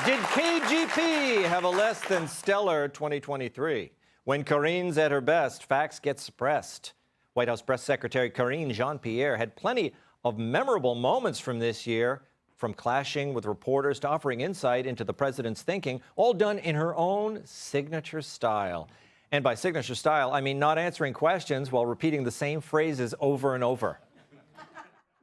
Did KJP have a less than stellar 2023? When Karines at her best, facts get suppressed. White House Press Secretary Karine Jean-Pierre had plenty of memorable moments from this year, from clashing with reporters to offering insight into the president's thinking, all done in her own signature style. And by signature style, I mean not answering questions while repeating the same phrases over and over.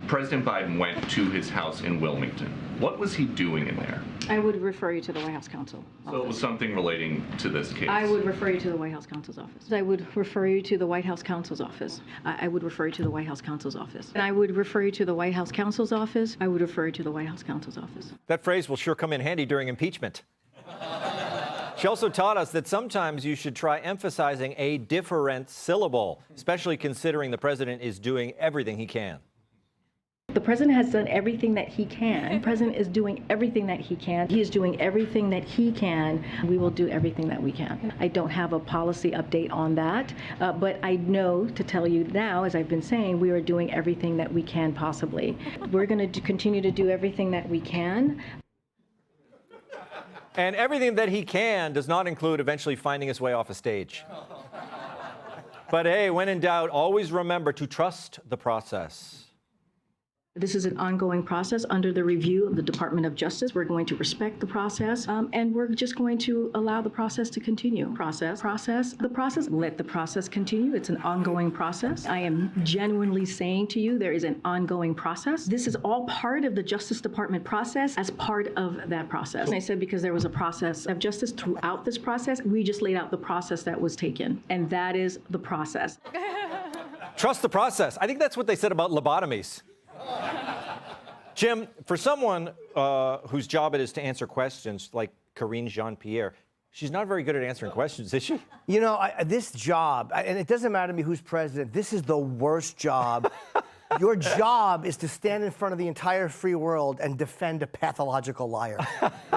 President Biden went to his house in Wilmington. What was he doing in there? I would refer you to the White House counsel office. So it was something relating to this case? I would refer you to the White House counsel's office. I would refer you to the White House counsel's office. I would refer you to the White House counsel's office. And I would refer you to the White House counsel's office. I would refer you to the White House counsel's office. That phrase will sure come in handy during impeachment. She also taught us that sometimes you should try emphasizing a different syllable, especially considering the president is doing everything he can. The president has done everything that he can. The president is doing everything that he can. He is doing everything that he can. We will do everything that we can. I don't have a policy update on that, but I know to tell you now, as I've been saying, we are doing everything that we can possibly. We're going to continue to do everything that we can. And everything that he can does not include eventually finding his way off a stage. But hey, when in doubt, always remember to trust the process. This is an ongoing process under the review of the Department of Justice. We're going to respect the process, and we're just going to allow the process to continue. Process, let the process continue. It's an ongoing process. I am genuinely saying to you, there is an ongoing process. This is all part of the Justice Department process as part of that process. And I said because there was a process of justice throughout this process, we just laid out the process that was taken, and that is the process. Trust the process. I think that's what they said about lobotomies. Jim, for someone whose job it is to answer questions like Karine Jean-Pierre, she's not very good at answering questions, is she? You know, this job, and it doesn't matter to me who's president, this is the worst job. Your job is to stand in front of the entire free world and defend a pathological liar.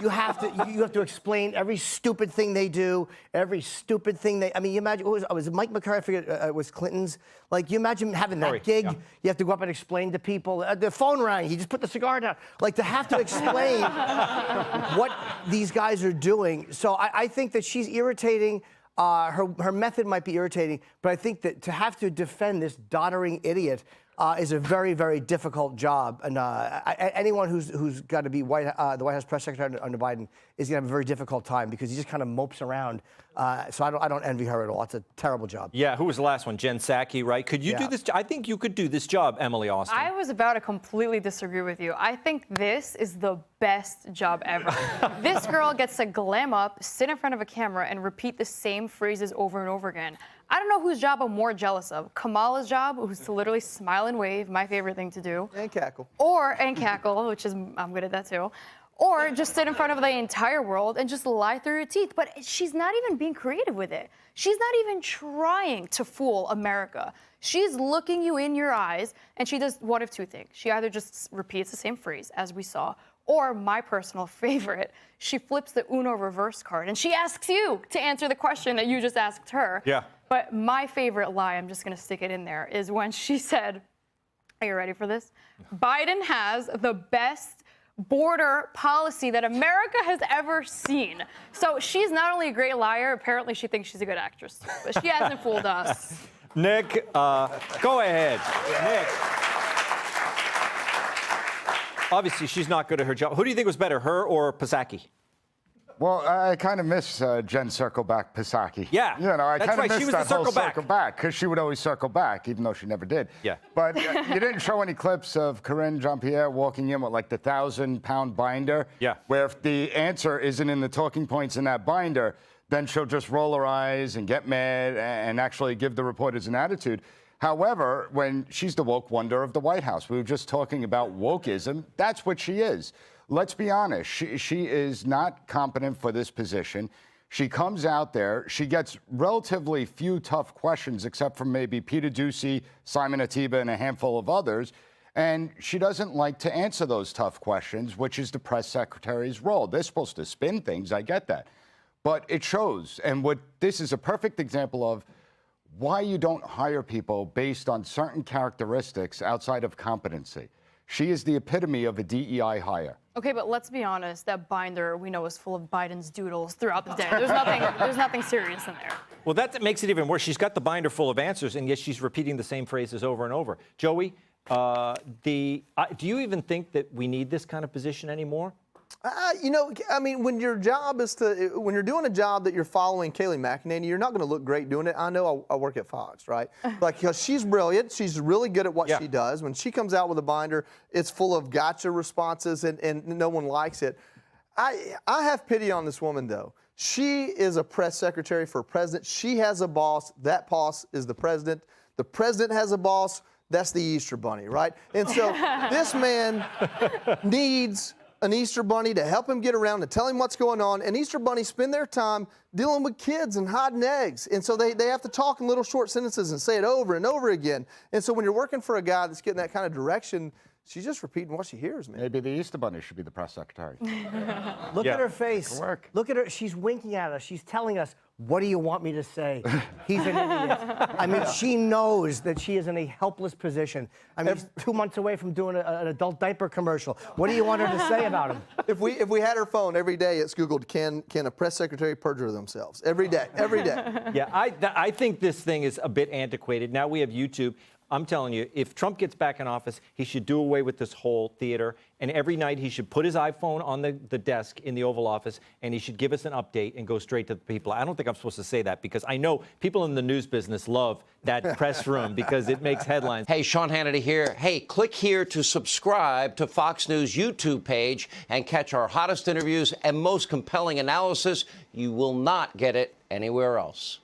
You have to explain every stupid thing they do, every stupid thing they. I mean, you imagine was it Mike McCarthy? I forget, it was Clinton's. Like, you imagine having that gig. Yeah. You have to go up and explain to people. The phone rang. He just put the cigar down. Like, to have to explain what these guys are doing. So I think that she's irritating. Her method might be irritating, but I think that to have to defend this doddering idiot is a very, very difficult job. And anyone who's got to be the White House press secretary under Biden is going to have a very difficult time because he just kind of mopes around. So I don't envy her at all. It's a terrible job. Yeah, who was the last one? Jen Psaki, right? Could you do this? I think you could do this job, Emily Austin. I was about to completely disagree with you. I think this is the best job ever. This girl gets to glam up, sit in front of a camera, and repeat the same phrases over and over again. I don't know whose job I'm more jealous of. Kamala's job, who's to literally smile and wave, my favorite thing to do. And cackle. And cackle, which is, I'm good at that too. Or just sit in front of the entire world and just lie through your teeth. But she's not even being creative with it. She's not even trying to fool America. She's looking you in your eyes, and she does one of two things. She either just repeats the same phrase, as we saw, or my personal favorite, she flips the Uno reverse card, and she asks you to answer the question that you just asked her. Yeah. But my favorite lie, I'm just going to stick it in there, is when she said, are you ready for this? Biden has the best border policy that America has ever seen. So she's not only a great liar, apparently she thinks she's a good actress, but she hasn't fooled us. Nick, go ahead. Nick. Obviously, she's not good at her job. Who do you think was better, her or Psaki? Well, I kind of miss Jen Circleback Psaki. Yeah, you know, I kind of miss that whole circle back because she would always circle back, even though she never did. Yeah. But you didn't show any clips of Karine Jean-Pierre walking in with like the 1,000-pound binder. Yeah. Where if the answer isn't in the talking points in that binder, then she'll just roll her eyes and get mad and actually give the reporters an attitude. However, when she's the woke wonder of the White House, we were just talking about wokeism. That's what she is. Let's be honest. She is not competent for this position. She comes out there. She gets relatively few tough questions, except from maybe Peter Doocy, Simon Atiba, and a handful of others. And she doesn't like to answer those tough questions, which is the press secretary's role. They're supposed to spin things. I get that. But it shows. And this is a perfect example of why you don't hire people based on certain characteristics outside of competency. She is the epitome of a DEI hire. Okay, but let's be honest. That binder we know is full of Biden's doodles throughout the day. There's nothing serious in there. Well, that makes it even worse. She's got the binder full of answers, and yet she's repeating the same phrases over and over. Joey, do you even think that we need this kind of position anymore? You know, I mean, when your job is when you're doing a job that you're following Kayleigh McEnany, you're not going to look great doing it. I know I work at Fox, right? Like, because she's brilliant. She's really good at what she does. When she comes out with a binder, it's full of gotcha responses, and no one likes it. I have pity on this woman, though. She is a press secretary for a president. She has a boss. That boss is the president. The president has a boss. That's the Easter Bunny, right? And so this man needs an Easter Bunny to help him get around, to tell him what's going on. And Easter Bunnies spend their time dealing with kids and hiding eggs. And so they have to talk in little short sentences and say it over and over again. And so when you're working for a guy that's getting that kind of direction, she's just repeating what she hears, man. Maybe the Easter Bunny should be the press secretary. Look at her face. It'll work. Look at her. She's winking at us. She's telling us, what do you want me to say? He's an idiot. I mean, she knows that she is in a helpless position. I mean, she's 2 months away from doing an adult diaper commercial. What do you want her to say about him? If we had her phone every day, it's Googled, can a press secretary perjure themselves? Every day, every day. Yeah, I think this thing is a bit antiquated. Now we have YouTube. I'm telling you, if Trump gets back in office, he should do away with this whole theater. And every night he should put his iPhone on the desk in the Oval Office, and he should give us an update and go straight to the people. I don't think I'm supposed to say that, because I know people in the news business love that press room because it makes headlines. Hey, Sean Hannity here. Hey, click here to subscribe to Fox News YouTube page and catch our hottest interviews and most compelling analysis. You will not get it anywhere else.